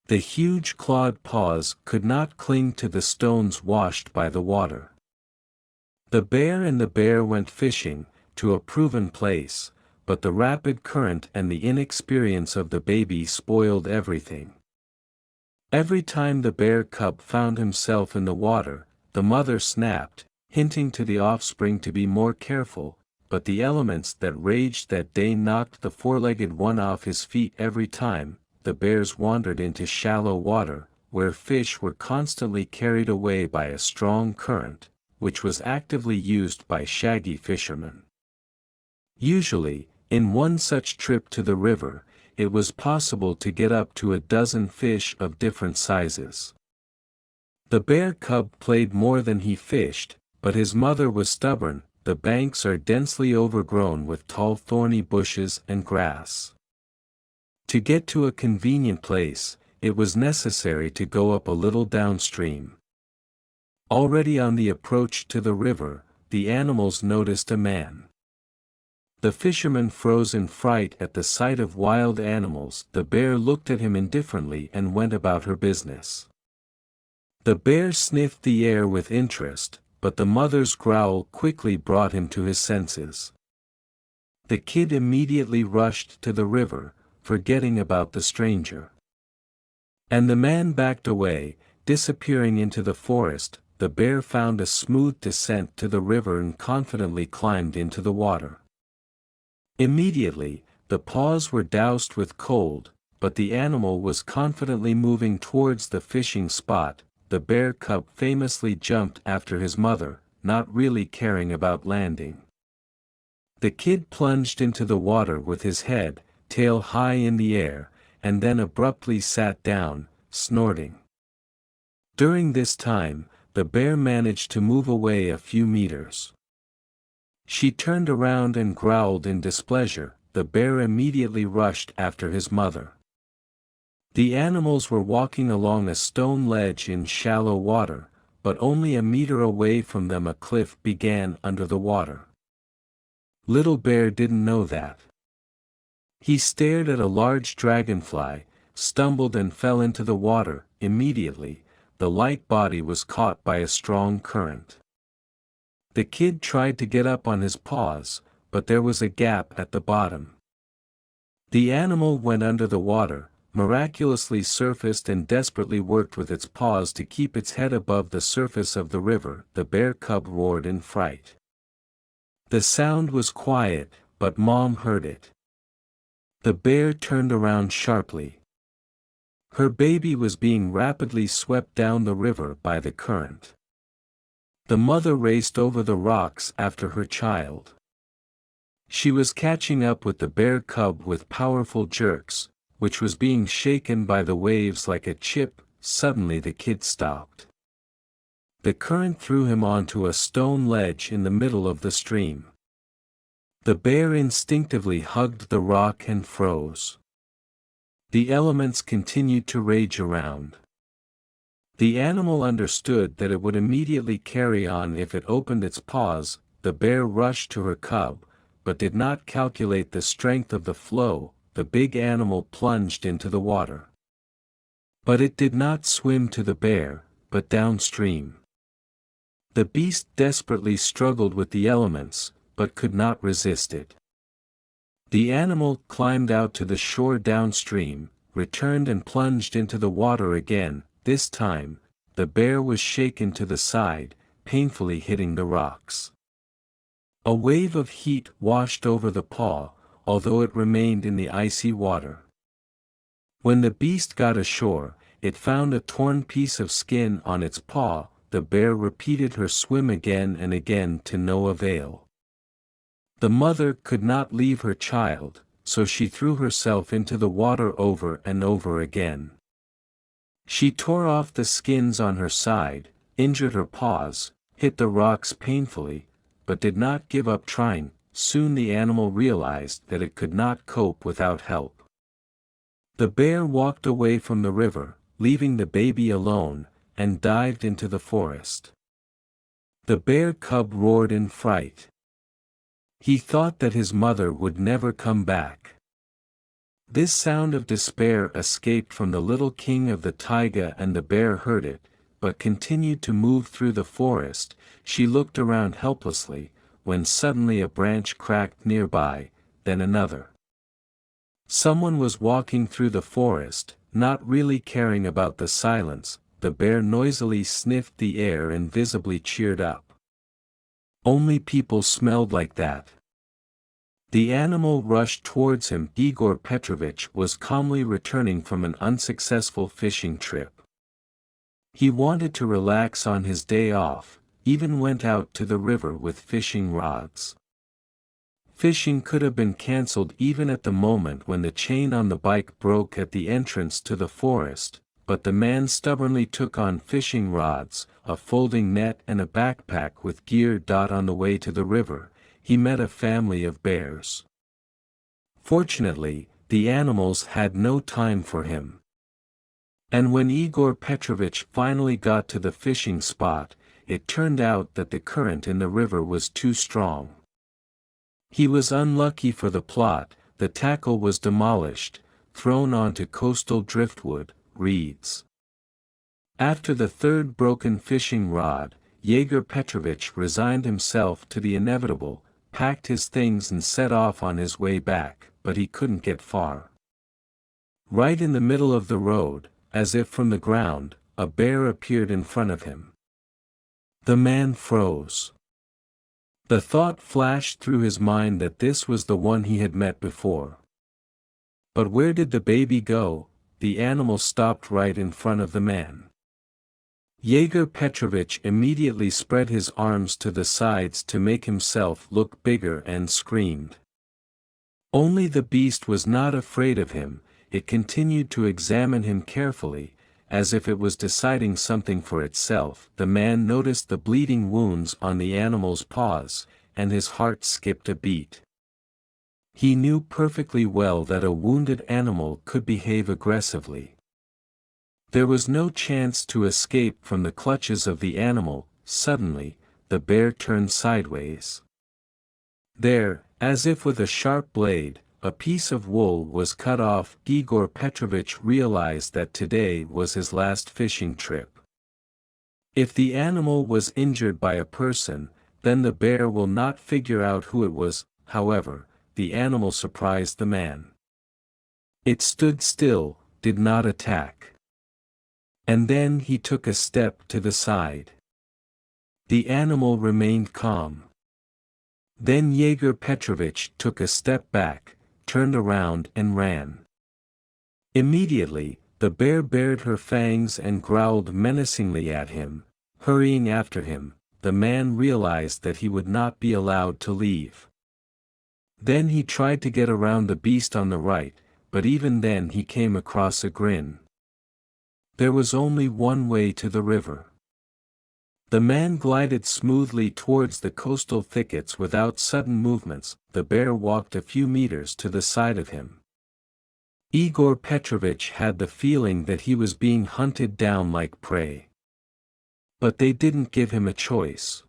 The huge clawed paws could not cling to the stones washed by the water. The bear went fishing, to a proven place, but the rapid current and the inexperience of the baby spoiled everything. Every time the bear cub found himself in the water, the mother snapped, hinting to the offspring to be more careful, but the elements that raged that day knocked the four-legged one off his feet every time. The bears wandered into shallow water, where fish were constantly carried away by a strong current, which was actively used by shaggy fishermen. Usually, in one such trip to the river, it was possible to get up to a dozen fish of different sizes. The bear cub played more than he fished, but his mother was stubborn. The banks are densely overgrown with tall thorny bushes and grass. To get to a convenient place, it was necessary to go up a little downstream. Already on the approach to the river, the animals noticed a man. The fisherman froze in fright at the sight of wild animals. The bear looked at him indifferently and went about her business. The bear sniffed the air with interest, but the mother's growl quickly brought him to his senses. The kid immediately rushed to the river, forgetting about the stranger. And the man backed away, disappearing into the forest. The bear found a smooth descent to the river and confidently climbed into the water. Immediately, the paws were doused with cold, but the animal was confidently moving towards the fishing spot. The bear cub famously jumped after his mother, not really caring about landing. The kid plunged into the water with his head, tail high in the air, and then abruptly sat down, snorting. During this time, the bear managed to move away a few meters. She turned around and growled in displeasure. The bear immediately rushed after his mother. The animals were walking along a stone ledge in shallow water, but only a meter away from them a cliff began under the water. Little Bear didn't know that. He stared at a large dragonfly, stumbled and fell into the water. Immediately, the light body was caught by a strong current. The kid tried to get up on his paws, but there was a gap at the bottom. The animal went under the water, miraculously surfaced and desperately worked with its paws to keep its head above the surface of the river. The bear cub roared in fright. The sound was quiet, but Mom heard it. The bear turned around sharply. Her baby was being rapidly swept down the river by the current. The mother raced over the rocks after her child. She was catching up with the bear cub with powerful jerks, which was being shaken by the waves like a chip. Suddenly the kid stopped. The current threw him onto a stone ledge in the middle of the stream. The bear instinctively hugged the rock and froze. The elements continued to rage around. The animal understood that it would immediately carry on if it opened its paws. The bear rushed to her cub, but did not calculate the strength of the flow. The big animal plunged into the water. But it did not swim to the bear, but downstream. The beast desperately struggled with the elements, but could not resist it. The animal climbed out to the shore downstream, returned and plunged into the water again. This time, the bear was shaken to the side, painfully hitting the rocks. A wave of heat washed over the paw, although it remained in the icy water. When the beast got ashore, it found a torn piece of skin on its paw. The bear repeated her swim again and again to no avail. The mother could not leave her child, so she threw herself into the water over and over again. She tore off the skins on her side, injured her paws, hit the rocks painfully, but did not give up trying. Soon the animal realized that it could not cope without help. The bear walked away from the river, leaving the baby alone, and dived into the forest. The bear cub roared in fright. He thought that his mother would never come back. This sound of despair escaped from the little king of the taiga, and the bear heard it, but continued to move through the forest. She looked around helplessly, when suddenly a branch cracked nearby, then another. Someone was walking through the forest, not really caring about the silence. The bear noisily sniffed the air and visibly cheered up. Only people smelled like that. The animal rushed towards him. Igor Petrovich was calmly returning from an unsuccessful fishing trip. He wanted to relax on his day off, even went out to the river with fishing rods. Fishing could have been cancelled even at the moment when the chain on the bike broke at the entrance to the forest, but the man stubbornly took on fishing rods, a folding net and a backpack with gear. On the way to the river, he met a family of bears. Fortunately, the animals had no time for him. And when Igor Petrovich finally got to the fishing spot, it turned out that the current in the river was too strong. He was unlucky for the plot. The tackle was demolished, thrown onto coastal driftwood, reeds. After the third broken fishing rod, Yegor Petrovich resigned himself to the inevitable, packed his things and set off on his way back, but he couldn't get far. Right in the middle of the road, as if from the ground, a bear appeared in front of him. The man froze. The thought flashed through his mind that this was the one he had met before. But where did the baby go? The animal stopped right in front of the man. Yegor Petrovich immediately spread his arms to the sides to make himself look bigger and screamed. Only the beast was not afraid of him. It continued to examine him carefully, as if it was deciding something for itself. The man noticed the bleeding wounds on the animal's paws, and his heart skipped a beat. He knew perfectly well that a wounded animal could behave aggressively. There was no chance to escape from the clutches of the animal. Suddenly, the bear turned sideways. There, as if with a sharp blade, a piece of wool was cut off. Igor Petrovich realized that today was his last fishing trip. If the animal was injured by a person, then the bear will not figure out who it was. However, the animal surprised the man. It stood still, did not attack. And then he took a step to the side. The animal remained calm. Then Yegor Petrovich took a step back, turned around and ran. Immediately, the bear bared her fangs and growled menacingly at him. Hurrying after him, the man realized that he would not be allowed to leave. Then he tried to get around the beast on the right, but even then he came across a grin. There was only one way to the river. The man glided smoothly towards the coastal thickets without sudden movements. The bear walked a few meters to the side of him. Igor Petrovich had the feeling that he was being hunted down like prey. But they didn't give him a choice.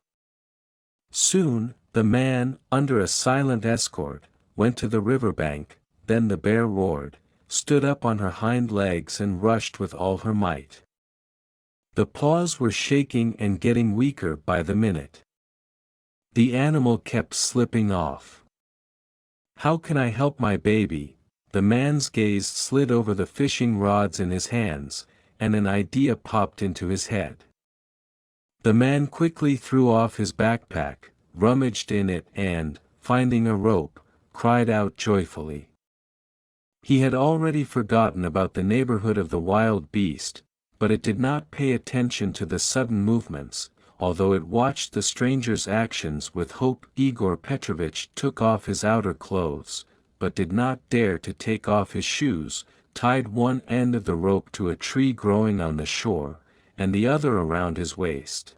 Soon, the man, under a silent escort, went to the riverbank. Then the bear roared, stood up on her hind legs and rushed with all her might. The paws were shaking and getting weaker by the minute. The animal kept slipping off. "How can I help my baby?" The man's gaze slid over the fishing rods in his hands, and an idea popped into his head. The man quickly threw off his backpack, rummaged in it and, finding a rope, cried out joyfully. He had already forgotten about the neighborhood of the wild beast, but it did not pay attention to the sudden movements, although it watched the stranger's actions with hope. Igor Petrovich took off his outer clothes, but did not dare to take off his shoes, tied one end of the rope to a tree growing on the shore, and the other around his waist.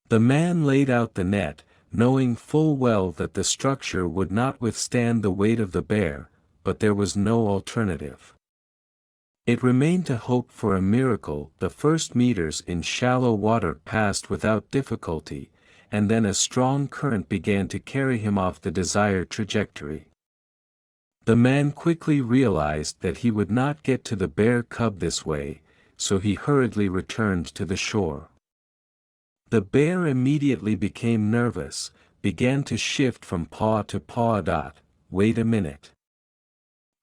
The man laid out the net, knowing full well that the structure would not withstand the weight of the bear, but there was no alternative. It remained to hope for a miracle. The first meters in shallow water passed without difficulty, and then a strong current began to carry him off the desired trajectory. The man quickly realized that he would not get to the bear cub this way, so he hurriedly returned to the shore. The bear immediately became nervous, began to shift from paw to paw. Wait a minute.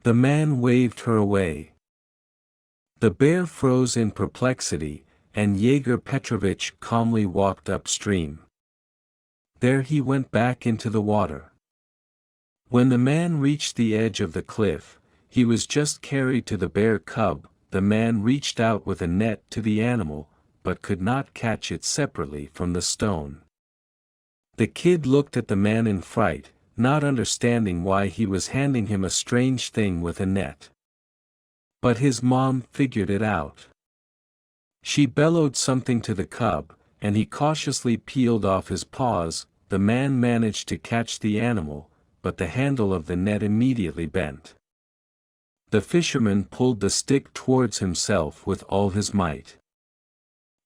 The man waved her away. The bear froze in perplexity, and Yegor Petrovich calmly walked upstream. There he went back into the water. When the man reached the edge of the cliff, he was just carried to the bear cub. The man reached out with a net to the animal, but could not catch it separately from the stone. The kid looked at the man in fright, not understanding why he was handing him a strange thing with a net. But his mom figured it out. She bellowed something to the cub, and he cautiously peeled off his paws. The man managed to catch the animal, but the handle of the net immediately bent. The fisherman pulled the stick towards himself with all his might.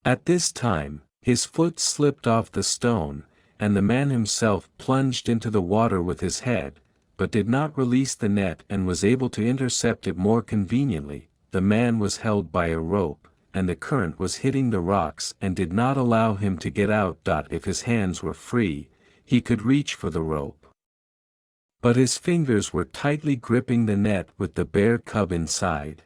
At this time, his foot slipped off the stone, and the man himself plunged into the water with his head, but did not release the net and was able to intercept it more conveniently. The man was held by a rope, and the current was hitting the rocks and did not allow him to get out. If his hands were free, he could reach for the rope. But his fingers were tightly gripping the net with the bear cub inside.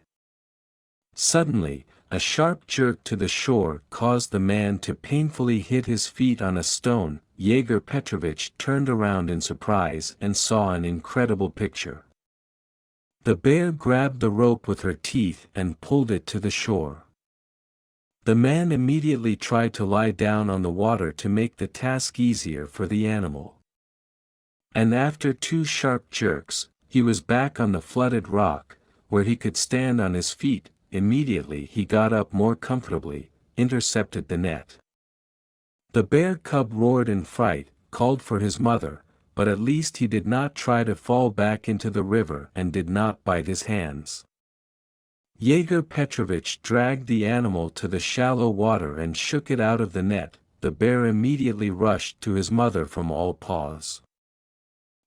Suddenly, a sharp jerk to the shore caused the man to painfully hit his feet on a stone. Yegor Petrovich turned around in surprise and saw an incredible picture. The bear grabbed the rope with her teeth and pulled it to the shore. The man immediately tried to lie down on the water to make the task easier for the animal. And after 2 sharp jerks, he was back on the flooded rock, where he could stand on his feet. Immediately he got up more comfortably, intercepted the net. The bear cub roared in fright, called for his mother, but at least he did not try to fall back into the river and did not bite his hands. Yegor Petrovich dragged the animal to the shallow water and shook it out of the net. The bear immediately rushed to his mother from all paws.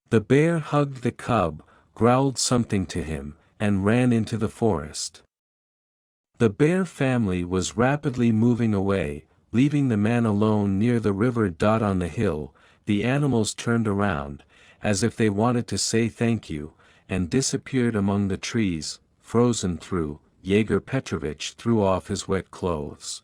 The bear hugged the cub, growled something to him, and ran into the forest. The bear family was rapidly moving away, leaving the man alone near the river. On the hill, the animals turned around, as if they wanted to say thank you, and disappeared among the trees, frozen through. Yegor Petrovich threw off his wet clothes.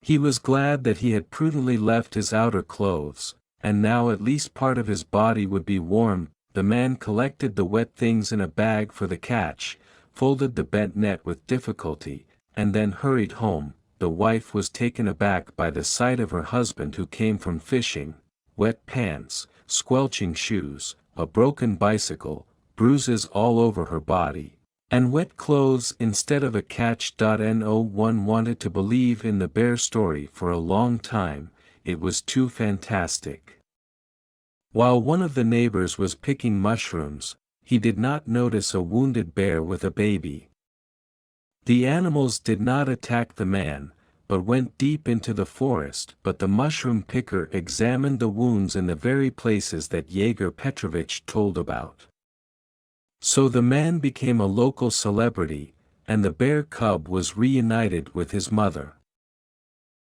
He was glad that he had prudently left his outer clothes, and now at least part of his body would be warm. The man collected the wet things in a bag for the catch, folded the bent net with difficulty, and then hurried home. The wife was taken aback by the sight of her husband, who came from fishing. Wet pants, squelching shoes, a broken bicycle, bruises all over her body, and wet clothes instead of a catch. No one wanted to believe in the bear story for a long time. It was too fantastic. While one of the neighbors was picking mushrooms, he did not notice a wounded bear with a baby. The animals did not attack the man, but went deep into the forest. But the mushroom picker examined the wounds in the very places that Yegor Petrovich told about. So the man became a local celebrity, and the bear cub was reunited with his mother.